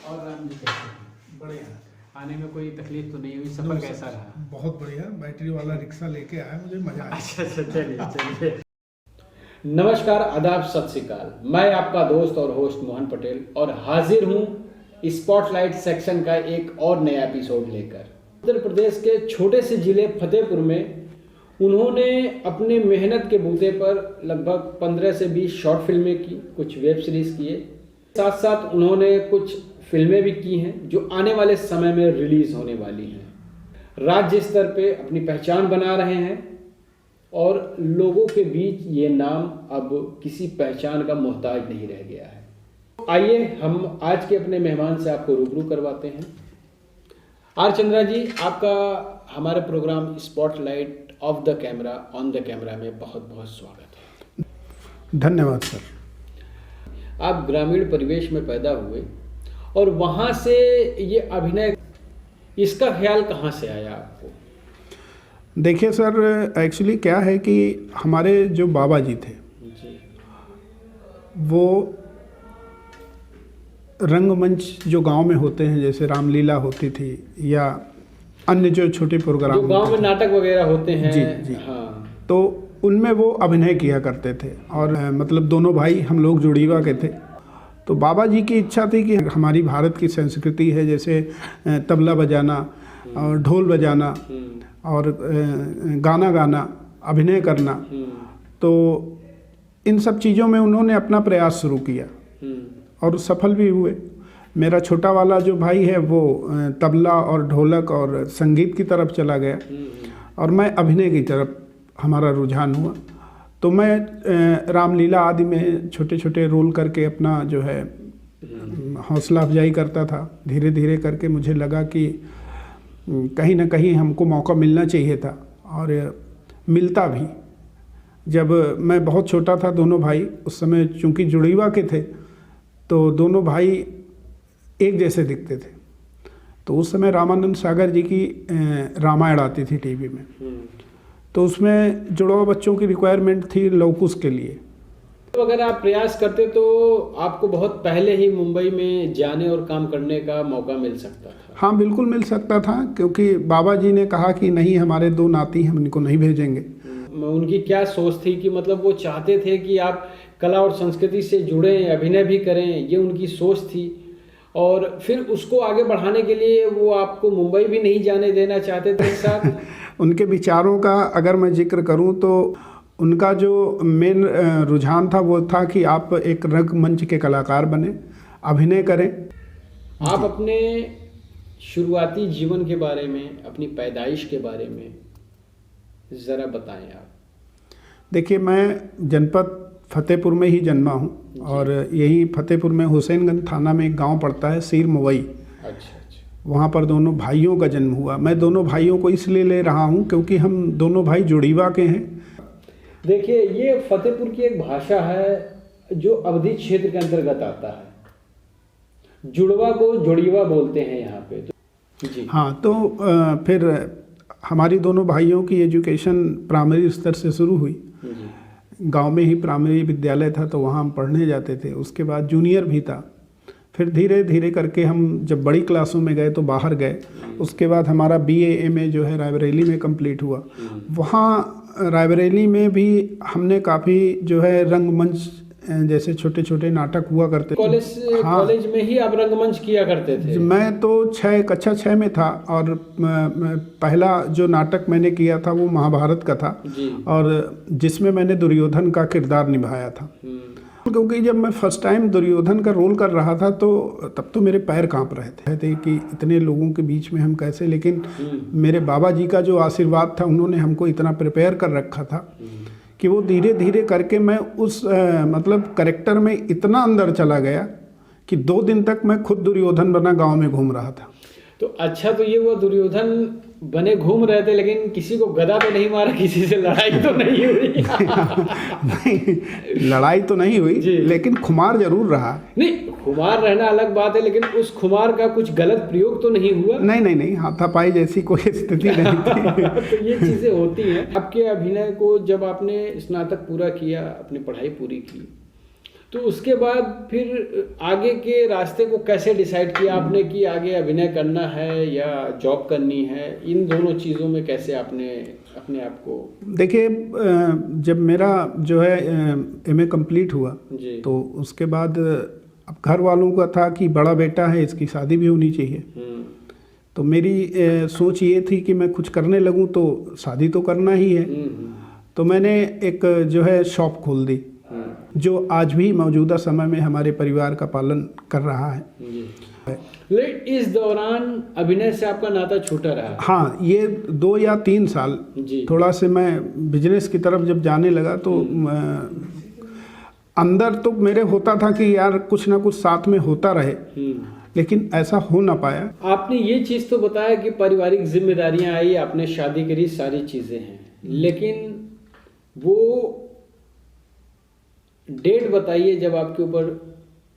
और राम जी कैसे हैं? बढ़िया। आने में कोई तकलीफ तो नहीं हुई? सफ़र कैसा रहा? बहुत बढ़िया, बैटरी वाला रिक्शा लेके आया, मुझे मजा आया। अच्छा, चलिए चलिए। नमस्कार, आदाब, सत श्री अकाल। मैं आपका दोस्त और होस्ट मोहन पटेल और हाजिर हूँ स्पॉटलाइट सेक्शन का एक और नया एपिसोड लेकर। उत्तर प्रदेश के छोटे से ज़िले फतेहपुर में उन्होंने अपने मेहनत के बूते पर लगभग 15 से 20 शॉर्ट फिल्में की, कुछ वेब सीरीज़ किए, साथ साथ उन्होंने कुछ फिल्में भी की हैं जो आने वाले समय में रिलीज़ होने वाली हैं। राज्य स्तर पे अपनी पहचान बना रहे हैं और लोगों के बीच ये नाम अब किसी पहचान का मोहताज नहीं रह गया है। आइए हम आज के अपने मेहमान से आपको रूबरू करवाते हैं। आर चंद्रा जी, आपका हमारे programme spotlight off the camera on the camera में बहुत बहुत स्वागत है। धन्यवाद सर। आप ग्रामीण परिवेश में पैदा हुए और वहाँ से ये अभिनय, इसका ख्याल कहाँ से आया आपको? देखिए सर, एक्चुअली क्या है कि हमारे जो बाबा जी थे जी, वो रंगमंच जो गांव में होते हैं, जैसे रामलीला होती थी या अन्य जो छोटे प्रोग्राम जो गांव में नाटक वगैरह होते हैं, जी जी, हाँ, तो उनमें वो अभिनय किया करते थे। और मतलब दोनों भाई हम लोग जुड़ीवा के थे। तो बाबा जी की इच्छा थी कि हमारी भारत की संस्कृति है, जैसे तबला बजाना और ढोल बजाना और गाना गाना, अभिनय करना, तो इन सब चीज़ों में उन्होंने अपना प्रयास शुरू किया और सफल भी हुए। मेरा छोटा वाला जो भाई है वो तबला और ढोलक और संगीत की तरफ चला गया और मैं अभिनय की तरफ हमारा रुझान हुआ। तो मैं रामलीला आदि में छोटे छोटे रोल करके अपना जो है हौसला अफजाई करता था। धीरे धीरे करके मुझे लगा कि कहीं ना कहीं हमको मौका मिलना चाहिए था और मिलता भी। जब मैं बहुत छोटा था, दोनों भाई उस समय चूँकि जुड़ीवा के थे तो दोनों भाई एक जैसे दिखते थे। तो उस समय रामानंद सागर जी की रामायण आती थी टीवी में, तो उसमें जुड़वा बच्चों की रिक्वायरमेंट थी लवकुश के लिए। तो अगर आप प्रयास करते तो आपको बहुत पहले ही मुंबई में जाने और काम करने का मौका मिल सकता था। हाँ बिल्कुल मिल सकता था, क्योंकि बाबा जी ने कहा कि नहीं, हमारे दो नाती हम इनको नहीं भेजेंगे। उनकी क्या सोच थी कि मतलब वो चाहते थे कि आप कला और संस्कृति से जुड़ें, अभिनय भी करें, ये उनकी सोच थी। और फिर उसको आगे बढ़ाने के लिए वो आपको मुंबई भी नहीं जाने देना चाहते थे साथ। उनके विचारों का अगर मैं जिक्र करूं तो उनका जो मेन रुझान था वो था कि आप एक रंगमंच के कलाकार बने, अभिनय करें। आप अपने शुरुआती जीवन के बारे में, अपनी पैदाइश के बारे में ज़रा बताएं आप। देखिए, मैं जनपद फतेहपुर में ही जन्मा हूँ और यही फतेहपुर में हुसैनगंज थाना में एक गांव पड़ता है, सीर मवई। अच्छा। वहाँ पर दोनों भाइयों का जन्म हुआ। मैं दोनों भाइयों को इसलिए ले रहा हूँ क्योंकि हम दोनों भाई जुड़ीवा के हैं। देखिए, ये फतेहपुर की एक भाषा है जो अवधी क्षेत्र के अंतर्गत आता है। जुड़वा को जुड़ीवा बोलते हैं यहाँ पे तो। जी हाँ, तो फिर हमारी दोनों भाइयों की एजुकेशन प्राइमरी स्तर से शुरू हुई। गांव में ही प्राइमरी विद्यालय था तो वहाँ हम पढ़ने जाते थे। उसके बाद जूनियर भी था। फिर धीरे धीरे करके हम जब बड़ी क्लासों में गए तो बाहर गए। उसके बाद हमारा BA MA जो है रायबरेली में कंप्लीट हुआ। वहाँ रायबरेली में भी हमने काफ़ी जो है रंगमंच, जैसे छोटे छोटे नाटक हुआ करते थे। कॉलेज में ही आप रंगमंच किया करते थे? मैं तो कक्षा 6 में था और पहला जो नाटक मैंने किया था वो महाभारत का था और जिसमें मैंने दुर्योधन का किरदार निभाया था। क्योंकि जब मैं फर्स्ट टाइम दुर्योधन का रोल कर रहा था तो तब तो मेरे पैर कांप रहे थे कि इतने लोगों के बीच में हम कैसे। लेकिन मेरे बाबा जी का जो आशीर्वाद था, उन्होंने हमको इतना प्रिपेयर कर रखा था कि वो धीरे धीरे करके मैं उस मतलब कैरेक्टर में इतना अंदर चला गया कि 2 दिन तक मैं खुद दुर्योधन बना गांव में घूम रहा था। तो अच्छा, तो ये वो दुर्योधन बने घूम रहे थे, लेकिन किसी को गदा तो नहीं मारा, किसी से लड़ाई तो नहीं हुई? नहीं, लड़ाई तो नहीं हुई, लेकिन खुमार जरूर रहा। नहीं, खुमार रहना अलग बात है, लेकिन उस खुमार का कुछ गलत प्रयोग तो नहीं हुआ? नहीं, हाथापाई जैसी कोई स्थिति नहीं थी। तो ये चीज़ें होती हैं। आपके अभिनय को जब आपने स्नातक पूरा किया, अपनी पढ़ाई पूरी की, तो उसके बाद फिर आगे के रास्ते को कैसे डिसाइड किया आपने कि आगे अभिनय करना है या जॉब करनी है? इन दोनों चीज़ों में कैसे आपने अपने आप को? देखिए, जब मेरा जो है एमए कंप्लीट हुआ जी। तो उसके बाद अब घर वालों का था कि बड़ा बेटा है, इसकी शादी भी होनी चाहिए। तो मेरी सोच ये थी कि मैं कुछ करने लगूं तो शादी तो करना ही है। तो मैंने एक जो है शॉप खोल दी, जो आज भी मौजूदा समय में हमारे परिवार का पालन कर रहा है। लेकिन इस दौरान अभिनय से आपका नाता छूटा रहा? हाँ, ये 2 या 3 साल जी। थोड़ा से मैं बिजनेस की तरफ जब जाने लगा तो अंदर तो मेरे होता था कि यार कुछ ना कुछ साथ में होता रहे, लेकिन ऐसा हो ना पाया। आपने ये चीज़ तो बताया कि पारिवारिक जिम्मेदारियां आई, आपने शादी करी, सारी चीज़ें हैं, लेकिन वो डेट बताइए जब आपके ऊपर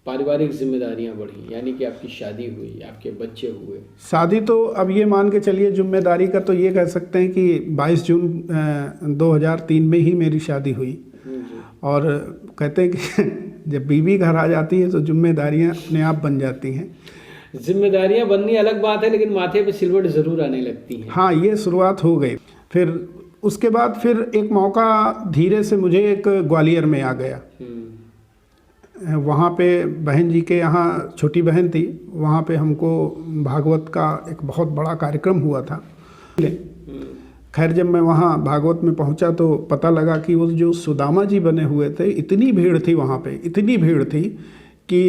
पारिवारिक जिम्मेदारियां बढ़ी, यानी कि आपकी शादी हुई, आपके बच्चे हुए। शादी तो अब ये मान के चलिए, जिम्मेदारी का तो ये कह सकते हैं कि 22 जून 2003 में ही मेरी शादी हुई। और कहते हैं कि जब बीवी घर आ जाती है तो जिम्मेदारियां अपने आप बन जाती हैं। जिम्मेदारियां बननी अलग बात है, लेकिन माथे पे सिलवट ज़रूर आने लगती है। हाँ, ये शुरुआत हो गई। फिर उसके बाद फिर एक मौका धीरे से मुझे एक ग्वालियर में आ गया। वहाँ पे बहन जी के यहाँ छोटी बहन थी, वहाँ पे हमको भागवत का एक बहुत बड़ा कार्यक्रम हुआ था। खैर, जब मैं वहाँ भागवत में पहुँचा तो पता लगा कि वो जो सुदामा जी बने हुए थे, इतनी भीड़ थी वहाँ पे, इतनी भीड़ थी कि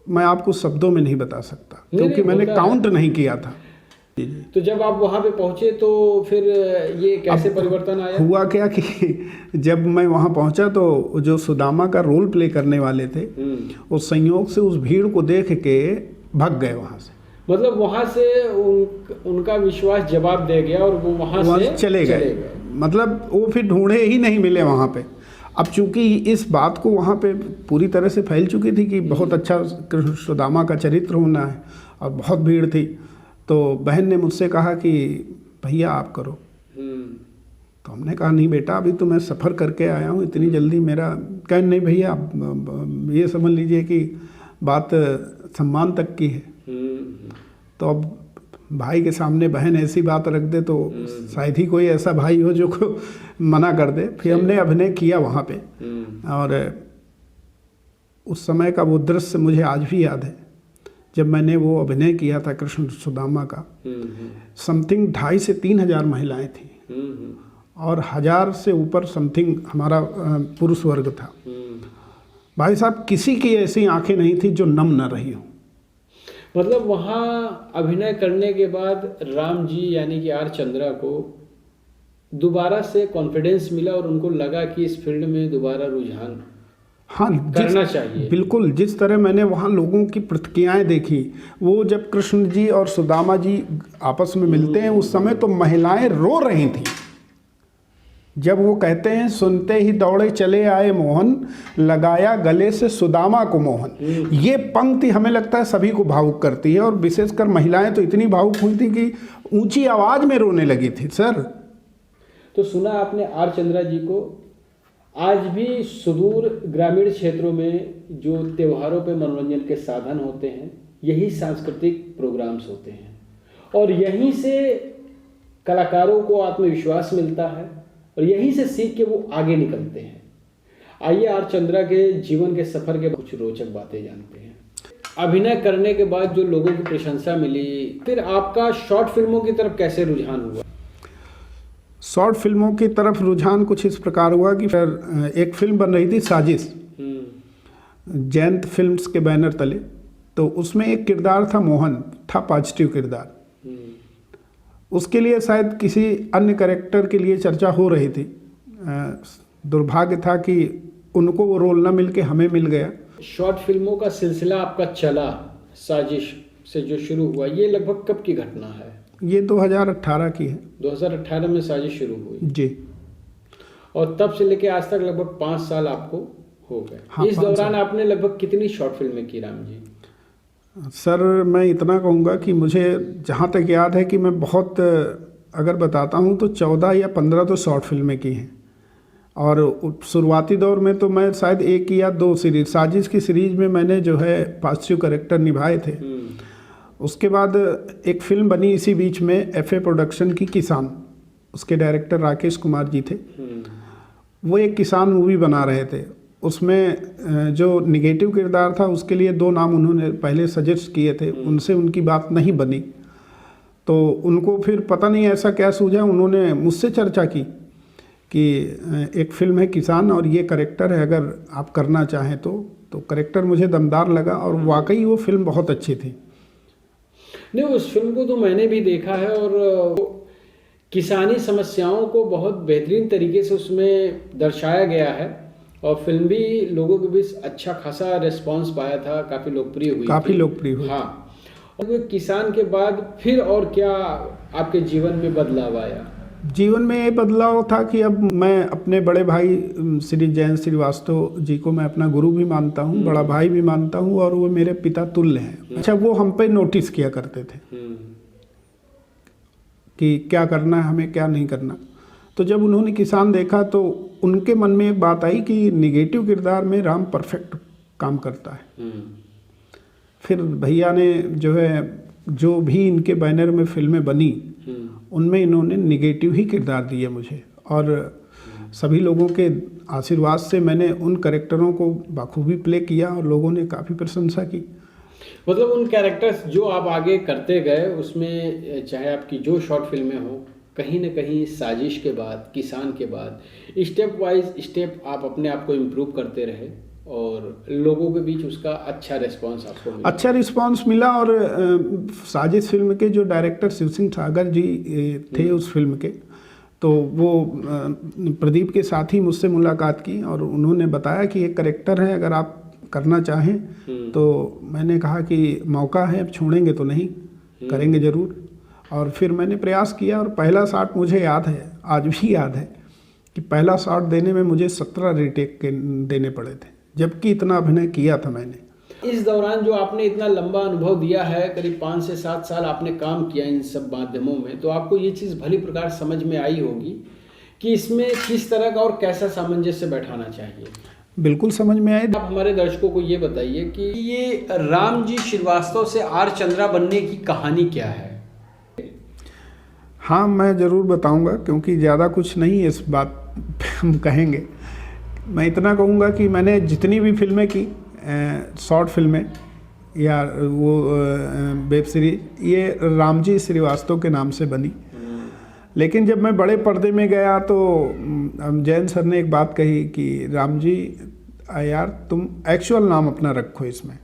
मैं आपको शब्दों में नहीं बता सकता, क्योंकि मैंने काउंट नहीं किया था। तो जब आप वहाँ पे पहुँचे तो फिर ये कैसे परिवर्तन आया? हुआ क्या कि जब मैं वहाँ पहुँचा तो जो सुदामा का रोल प्ले करने वाले थे, वो संयोग से उस भीड़ को देख के भाग गए वहाँ से। मतलब वहाँ से उनका विश्वास जवाब दे गया और वो वहाँ से चले गए। मतलब वो फिर ढूंढे ही नहीं मिले वहाँ पे। अब चूंकि इस बात को वहाँ पे पूरी तरह से फैल चुकी थी कि बहुत अच्छा कृष्ण सुदामा का चरित्र होना है और बहुत भीड़ थी, तो बहन ने मुझसे कहा कि भैया आप करो। तो हमने कहा नहीं बेटा, अभी तो मैं सफ़र करके आया हूँ, इतनी जल्दी मेरा कह नहीं भैया, आप ये समझ लीजिए कि बात सम्मान तक की है। तो अब भाई के सामने बहन ऐसी बात रख दे तो शायद ही कोई ऐसा भाई हो जो को मना कर दे। फिर हमने अभिनय किया वहाँ पे, और उस समय का वो दृश्य मुझे आज भी याद है। जब मैंने वो अभिनय किया था कृष्ण सुदामा का, समथिंग 2,500 से 3,000 महिलाएं थी और 1,000 से ऊपर समथिंग हमारा पुरुष वर्ग था। भाई साहब, किसी की ऐसी आंखें नहीं थी जो नम न रही हो। मतलब वहाँ अभिनय करने के बाद राम जी यानी कि आर चंद्रा को दोबारा से कॉन्फिडेंस मिला और उनको लगा कि इस फील्ड में दोबारा रुझान करना चाहिए। बिल्कुल, जिस तरह मैंने वहाँ लोगों की प्रतिक्रियाएं देखी, वो जब कृष्ण जी और सुदामा जी आपस में मिलते हैं उस समय तो महिलाएं रो रही थी। जब वो कहते हैं सुनते ही दौड़े चले आए मोहन, लगाया गले से सुदामा को मोहन, ये पंक्ति हमें लगता है सभी को भावुक करती है, और विशेषकर महिलाएं तो इतनी भावुक हुई थी कि ऊंची आवाज में रोने लगी थी। सर, तो सुना आपने आर चंद्रा जी को आज भी सुदूर ग्रामीण क्षेत्रों में जो त्योहारों पे मनोरंजन के साधन होते हैं, यही सांस्कृतिक प्रोग्राम्स होते हैं, और यहीं से कलाकारों को आत्मविश्वास मिलता है और यहीं से सीख के वो आगे निकलते हैं। आइए आर चंद्रा के जीवन के सफर के कुछ रोचक बातें जानते हैं। अभिनय करने के बाद जो लोगों की प्रशंसा मिली, फिर आपका शॉर्ट फिल्मों की तरफ कैसे रुझान हुआ? शॉर्ट फिल्मों की तरफ रुझान कुछ इस प्रकार हुआ कि फिर एक फिल्म बन रही थी साजिश, जयंत फिल्म्स के बैनर तले। तो उसमें एक किरदार था मोहन, था पॉजिटिव किरदार। उसके लिए शायद किसी अन्य कैरेक्टर के लिए चर्चा हो रही थी। दुर्भाग्य था कि उनको वो रोल ना मिल के हमें मिल गया। शॉर्ट फिल्मों का सिलसिला आपका चला, साजिश से जो शुरू हुआ, ये लगभग कब की घटना है? ये 2018 की है। 2018 में साजिश शुरू हुई जी, और तब से लेके आज तक लगभग 5 साल आपको हो गए। हाँ, इस दौरान आपने लगभग कितनी शॉर्ट फिल्में की राम जी? सर, मैं इतना कहूँगा कि मुझे जहाँ तक याद है कि मैं बहुत, अगर बताता हूँ तो 14 या 15 तो शॉर्ट फिल्में की हैं, और शुरुआती दौर में तो मैं शायद एक या दो सीरीज, साजिश की सीरीज में मैंने जो है पॉजिटिव कैरेक्टर निभाए थे। उसके बाद एक फिल्म बनी इसी बीच में एफए प्रोडक्शन की, किसान, उसके डायरेक्टर राकेश कुमार जी थे। वो एक किसान मूवी बना रहे थे। उसमें जो निगेटिव किरदार था उसके लिए 2 नाम उन्होंने पहले सजेस्ट किए थे, उनसे उनकी बात नहीं बनी। तो उनको फिर पता नहीं ऐसा क्या सूझा, उन्होंने मुझसे चर्चा की कि एक फ़िल्म है किसान और ये करेक्टर है, अगर आप करना चाहें तो करेक्टर मुझे दमदार लगा और वाकई वो फिल्म बहुत अच्छी थी। नहीं, उस फिल्म को तो मैंने भी देखा है और किसानी समस्याओं को बहुत बेहतरीन तरीके से उसमें दर्शाया गया है और फिल्म भी लोगों के बीच अच्छा खासा रिस्पांस पाया था, काफ़ी लोकप्रिय हुई, काफ़ी लोकप्रिय हुई। हाँ। और किसान के बाद फिर और क्या आपके जीवन में बदलाव आया? जीवन में ये बदलाव था कि अब मैं अपने बड़े भाई श्री जयंत श्रीवास्तव जी को मैं अपना गुरु भी मानता हूँ, बड़ा भाई भी मानता हूँ और वो मेरे पिता तुल्य हैं। अच्छा, वो हम पे नोटिस किया करते थे कि क्या करना है हमें, क्या नहीं करना। तो जब उन्होंने किसान देखा तो उनके मन में एक बात आई कि निगेटिव किरदार में राम परफेक्ट काम करता है। फिर भैया ने जो है, जो भी इनके बैनर में फिल्में बनी उनमें इन्होंने निगेटिव ही किरदार दिए मुझे, और सभी लोगों के आशीर्वाद से मैंने उन कैरेक्टरों को बाखूबी प्ले किया और लोगों ने काफ़ी प्रशंसा की। मतलब उन कैरेक्टर्स जो आप आगे करते गए उसमें, चाहे आपकी जो शॉर्ट फिल्में हो, कहीं ना कहीं साजिश के बाद, किसान के बाद स्टेप वाइज स्टेप आप अपने आप को इम्प्रूव करते रहे और लोगों के बीच उसका अच्छा रिस्पांस आपको मिला। अच्छा रिस्पांस मिला। और साजिश फिल्म के जो डायरेक्टर शिव सिंह सागर जी थे उस फिल्म के, तो वो प्रदीप के साथ ही मुझसे मुलाकात की और उन्होंने बताया कि एक करेक्टर है, अगर आप करना चाहें तो मैंने कहा कि मौका है, अब छोड़ेंगे तो नहीं, करेंगे ज़रूर। और फिर मैंने प्रयास किया और पहला शॉट मुझे याद है, आज भी याद है, कि पहला शॉट देने में मुझे 17 रीटेक के देने पड़े थे, जबकि इतना अभिनय किया था मैंने। इस दौरान जो आपने इतना लंबा अनुभव दिया है, करीब 5 से 7 साल आपने काम किया इन सब माध्यमों में, तो आपको ये चीज़ भली प्रकार समझ में आई होगी कि इसमें किस तरह का और कैसा सामंजस्य बैठाना चाहिए। बिल्कुल समझ में आए। आप हमारे दर्शकों को ये बताइए कि ये राम जी श्रीवास्तव से आर चंद्रा बनने की कहानी क्या है? हाँ, मैं ज़रूर बताऊंगा, क्योंकि ज़्यादा कुछ नहीं इस बात पे हम कहेंगे। मैं इतना कहूँगा कि मैंने जितनी भी फिल्में की, शॉर्ट फिल्में या वो वेब सीरीज, ये राम जी श्रीवास्तव के नाम से बनी। लेकिन जब मैं बड़े पर्दे में गया तो जैन सर ने एक बात कही कि राम जी यार तुम एक्चुअल नाम अपना रखो इसमें।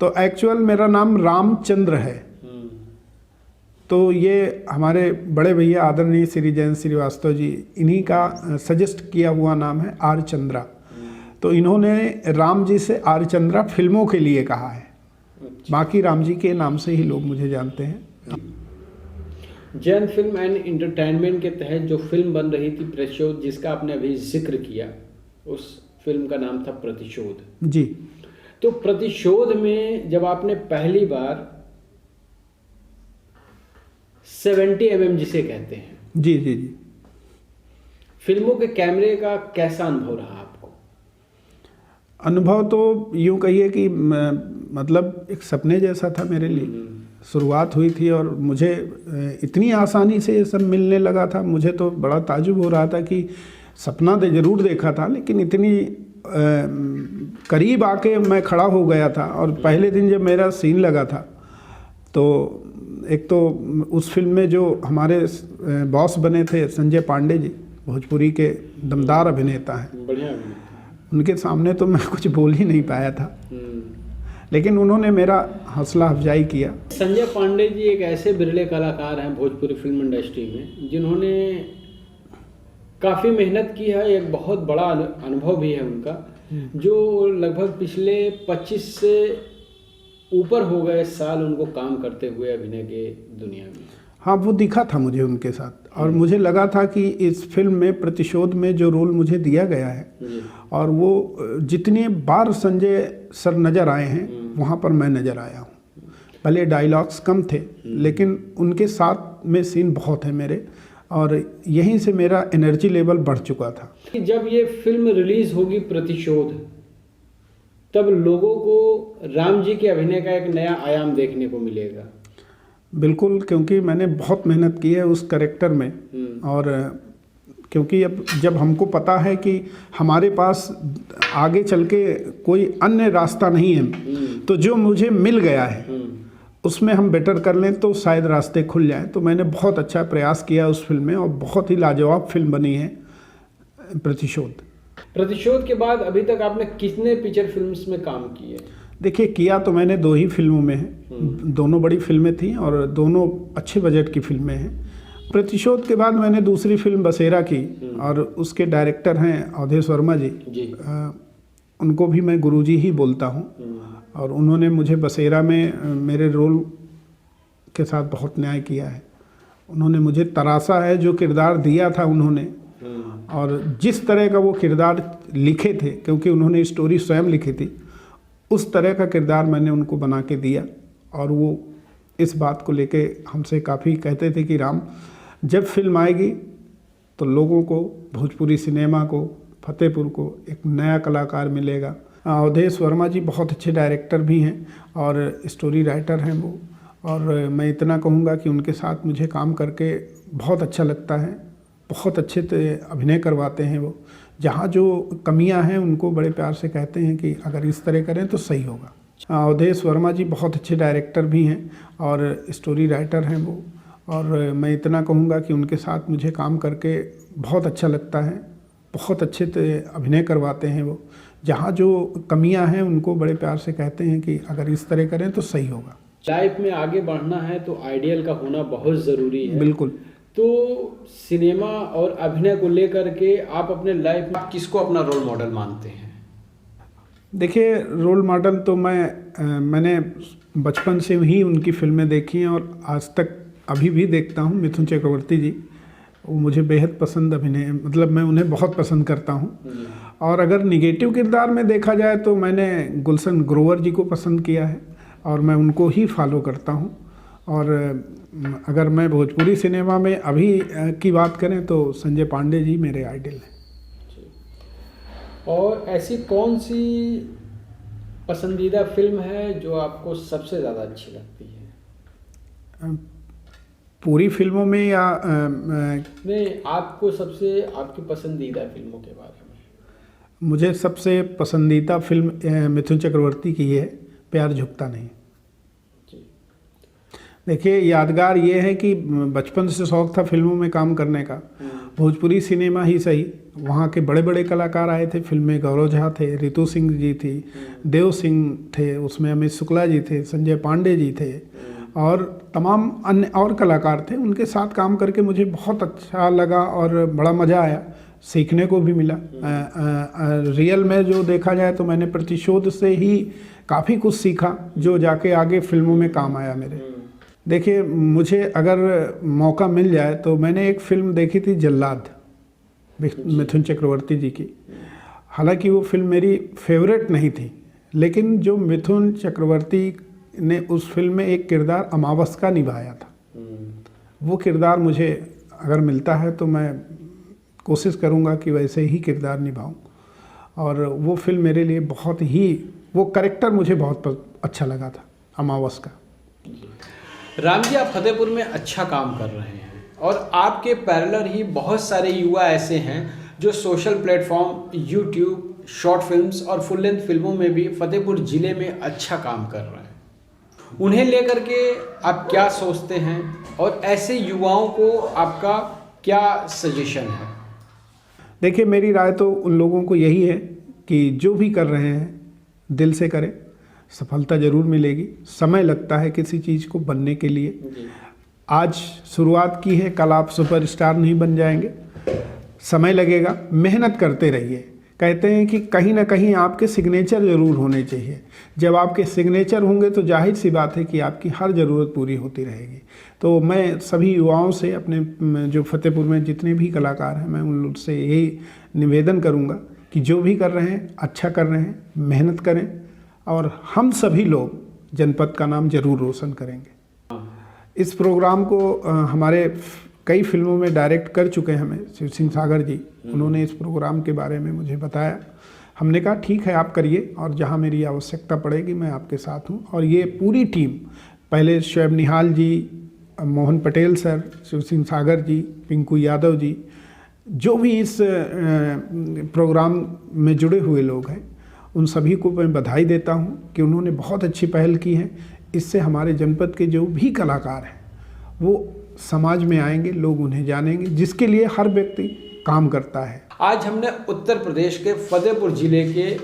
तो एक्चुअल मेरा नाम रामचंद्र है। तो ये हमारे बड़े भैया आदरणीय श्री जयंत श्रीवास्तव जी, इन्हीं का सजेस्ट किया हुआ नाम है आर चंद्रा। तो इन्होंने राम जी से आर चंद्रा फिल्मों के लिए कहा है, बाकी राम जी के नाम से ही लोग मुझे जानते हैं। जैन फिल्म एंड एंटरटेनमेंट के तहत जो फिल्म बन रही थी प्रतिशोध, जिसका आपने अभी जिक्र किया, उस फिल्म का नाम था प्रतिशोध जी। तो प्रतिशोध में जब आपने पहली बार 70 mm जिसे कहते हैं, जी जी जी, फिल्मों के कैमरे का कैसा अनुभव रहा आपको? अनुभव तो यूँ कहिए कि मतलब एक सपने जैसा था मेरे लिए। शुरुआत हुई थी और मुझे इतनी आसानी से ये सब मिलने लगा था, मुझे तो बड़ा ताजुब हो रहा था कि सपना तो ज़रूर देखा था, लेकिन इतनी करीब आके मैं खड़ा हो गया था। और पहले दिन जब मेरा सीन लगा था, तो एक तो उस फिल्म में जो हमारे बॉस बने थे संजय पांडे जी, भोजपुरी के दमदार अभिनेता हैं, बढ़िया, उनके सामने तो मैं कुछ बोल ही नहीं पाया था, लेकिन उन्होंने मेरा हौसला अफजाई किया। संजय पांडे जी एक ऐसे बिरले कलाकार हैं भोजपुरी फिल्म इंडस्ट्री में, जिन्होंने काफ़ी मेहनत की है, एक बहुत बड़ा अनुभव भी है उनका, जो लगभग पिछले 25 से ऊपर हो गए साल उनको काम करते हुए अभिनय के दुनिया में। हाँ, वो दिखा था मुझे उनके साथ, और मुझे लगा था कि इस फिल्म में प्रतिशोध में जो रोल मुझे दिया गया है, और वो जितने बार संजय सर नज़र आए हैं वहाँ पर मैं नज़र आया हूँ। भले डायलॉग्स कम थे, लेकिन उनके साथ में सीन बहुत है मेरे, और यहीं से मेरा एनर्जी लेवल बढ़ चुका था। जब ये फिल्म रिलीज होगी प्रतिशोध, तब लोगों को राम जी के अभिनय का एक नया आयाम देखने को मिलेगा। बिल्कुल, क्योंकि मैंने बहुत मेहनत की है उस कैरेक्टर में, और क्योंकि अब जब हमको पता है कि हमारे पास आगे चल के कोई अन्य रास्ता नहीं है, तो जो मुझे मिल गया है उसमें हम बेटर कर लें तो शायद रास्ते खुल जाएं। तो मैंने बहुत अच्छा प्रयास किया उस फिल्म में, और बहुत ही लाजवाब फिल्म बनी है प्रतिशोध। प्रतिशोध के बाद अभी तक आपने कितने फीचर फिल्म्स में काम किए? देखिए, किया तो मैंने 2 ही फिल्मों में है, दोनों बड़ी फिल्में थी और दोनों अच्छे बजट की फिल्में हैं। प्रतिशोध के बाद मैंने दूसरी फिल्म बसेरा की, और उसके डायरेक्टर हैं अवधेश वर्मा जी। उनको भी मैं गुरुजी ही बोलता हूँ, और उन्होंने मुझे बसेरा में मेरे रोल के साथ बहुत न्याय किया है। उन्होंने मुझे तरासा है जो किरदार दिया था उन्होंने, और जिस तरह का वो किरदार लिखे थे, क्योंकि उन्होंने स्टोरी स्वयं लिखी थी, उस तरह का किरदार मैंने उनको बना के दिया। और वो इस बात को लेके हमसे काफ़ी कहते थे कि राम, जब फिल्म आएगी तो लोगों को, भोजपुरी सिनेमा को, फतेहपुर को एक नया कलाकार मिलेगा। अवधेश वर्मा जी बहुत अच्छे डायरेक्टर भी हैं और स्टोरी राइटर हैं वो, और मैं इतना कहूँगा कि उनके साथ मुझे काम करके बहुत अच्छा लगता है। बहुत अच्छे अभिनय करवाते हैं वो, जहाँ जो कमियां हैं उनको बड़े प्यार से कहते हैं कि अगर इस तरह करें तो सही होगा। अवधेश वर्मा जी बहुत अच्छे डायरेक्टर भी हैं और स्टोरी राइटर हैं वो, और मैं इतना कहूँगा कि उनके साथ मुझे काम करके बहुत अच्छा लगता है। बहुत अच्छे अभिनय करवाते हैं वो, जहाँ जो कमियां हैं उनको बड़े प्यार से कहते हैं कि अगर इस तरह करें तो सही होगा। लाइफ में आगे बढ़ना है तो आइडियल का होना बहुत ज़रूरी है। बिल्कुल। तो सिनेमा और अभिनय को लेकर के आप अपने लाइफ में किसको अपना रोल मॉडल मानते हैं? देखिए, रोल मॉडल तो मैंने बचपन से ही उनकी फिल्में देखी हैं और आज तक अभी भी देखता हूँ। मिथुन चक्रवर्ती जी, वो मुझे बेहद पसंद अभिनय, मतलब मैं उन्हें बहुत पसंद करता हूँ। और अगर निगेटिव किरदार में देखा जाए तो मैंने गुलशन ग्रोवर जी को पसंद किया है और मैं उनको ही फॉलो करता हूँ। और अगर मैं भोजपुरी सिनेमा में अभी की बात करें तो संजय पांडे जी मेरे आइडल हैं। और ऐसी कौन सी पसंदीदा फिल्म है जो आपको सबसे ज़्यादा अच्छी लगती है? पूरी फिल्मों में या नहीं, आपको सबसे, आपकी पसंदीदा फिल्मों के बारे में। मुझे सबसे पसंदीदा फिल्म मिथुन चक्रवर्ती की है, प्यार झुकता नहीं। देखिए, यादगार ये है कि बचपन से शौक़ था फिल्मों में काम करने का। भोजपुरी सिनेमा ही सही, वहाँ के बड़े बड़े कलाकार आए थे फिल्म में। गौरव झा थे, रितु सिंह जी थी, देव सिंह थे, उसमें अमित शुक्ला जी थे, संजय पांडे जी थे और तमाम अन्य और कलाकार थे। उनके साथ काम करके मुझे बहुत अच्छा लगा और बड़ा मज़ा आया, सीखने को भी मिला। रियल में जो देखा जाए तो मैंने प्रतिशोध से ही काफ़ी कुछ सीखा जो जाके आगे फिल्मों में काम आया मेरे। देखिए, मुझे अगर मौका मिल जाए तो मैंने एक फ़िल्म देखी थी जल्लाद, मिथुन चक्रवर्ती जी की। हालांकि वो फिल्म मेरी फेवरेट नहीं थी, लेकिन जो मिथुन चक्रवर्ती ने उस फिल्म में एक किरदार अमावस का निभाया था, वो किरदार मुझे अगर मिलता है तो मैं कोशिश करूँगा कि वैसे ही किरदार निभाऊँ। और वो फिल्म मेरे लिए बहुत ही, वो कैरेक्टर मुझे बहुत अच्छा लगा था अमावस का। राम जी, आप फतेहपुर में अच्छा काम कर रहे हैं और आपके पैरेलल ही बहुत सारे युवा ऐसे हैं जो social platform, YouTube, short films और फुल लेंथ फिल्मों में भी फतेहपुर ज़िले में अच्छा काम कर रहे हैं। उन्हें लेकर के आप क्या सोचते हैं और ऐसे युवाओं को आपका क्या सजेशन है? देखिए, मेरी राय तो उन लोगों को यही है कि जो भी कर रहे हैं दिल से करें, सफलता ज़रूर मिलेगी। समय लगता है किसी चीज़ को बनने के लिए। आज शुरुआत की है, कल आप सुपरस्टार नहीं बन जाएंगे, समय लगेगा। मेहनत करते रहिए। कहते हैं कि कहीं ना कहीं आपके सिग्नेचर ज़रूर होने चाहिए। जब आपके सिग्नेचर होंगे तो जाहिर सी बात है कि आपकी हर ज़रूरत पूरी होती रहेगी। तो मैं सभी युवाओं से, अपने जो फतेहपुर में जितने भी कलाकार हैं, मैं उन लोग से यही निवेदन करूँगा कि जो भी कर रहे हैं अच्छा कर रहे हैं, मेहनत करें और हम सभी लोग जनपद का नाम जरूर रोशन करेंगे। इस प्रोग्राम को हमारे कई फिल्मों में डायरेक्ट कर चुके हैं हमें, शिव सिंह सागर जी, उन्होंने इस प्रोग्राम के बारे में मुझे बताया। हमने कहा ठीक है आप करिए, और जहाँ मेरी आवश्यकता पड़ेगी मैं आपके साथ हूँ। और ये पूरी टीम, पहले शोएब निहाल जी, मोहन पटेल सर, शिव सिंह सागर जी, पिंकू यादव जी, जो भी इस प्रोग्राम में जुड़े हुए लोग हैं, उन सभी को मैं बधाई देता हूँ कि उन्होंने बहुत अच्छी पहल की है। इससे हमारे जनपद के जो भी कलाकार हैं वो समाज में आएंगे, लोग उन्हें जानेंगे, जिसके लिए हर व्यक्ति काम करता है। आज हमने उत्तर प्रदेश के फतेहपुर जिले के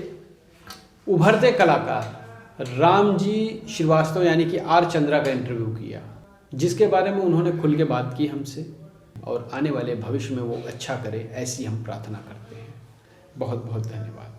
उभरते कलाकार रामजी श्रीवास्तव यानी कि आर चंद्रा का इंटरव्यू किया, जिसके बारे में उन्होंने खुल के बात की हमसे, और आने वाले भविष्य में वो अच्छा करे ऐसी हम प्रार्थना करते हैं। बहुत बहुत धन्यवाद।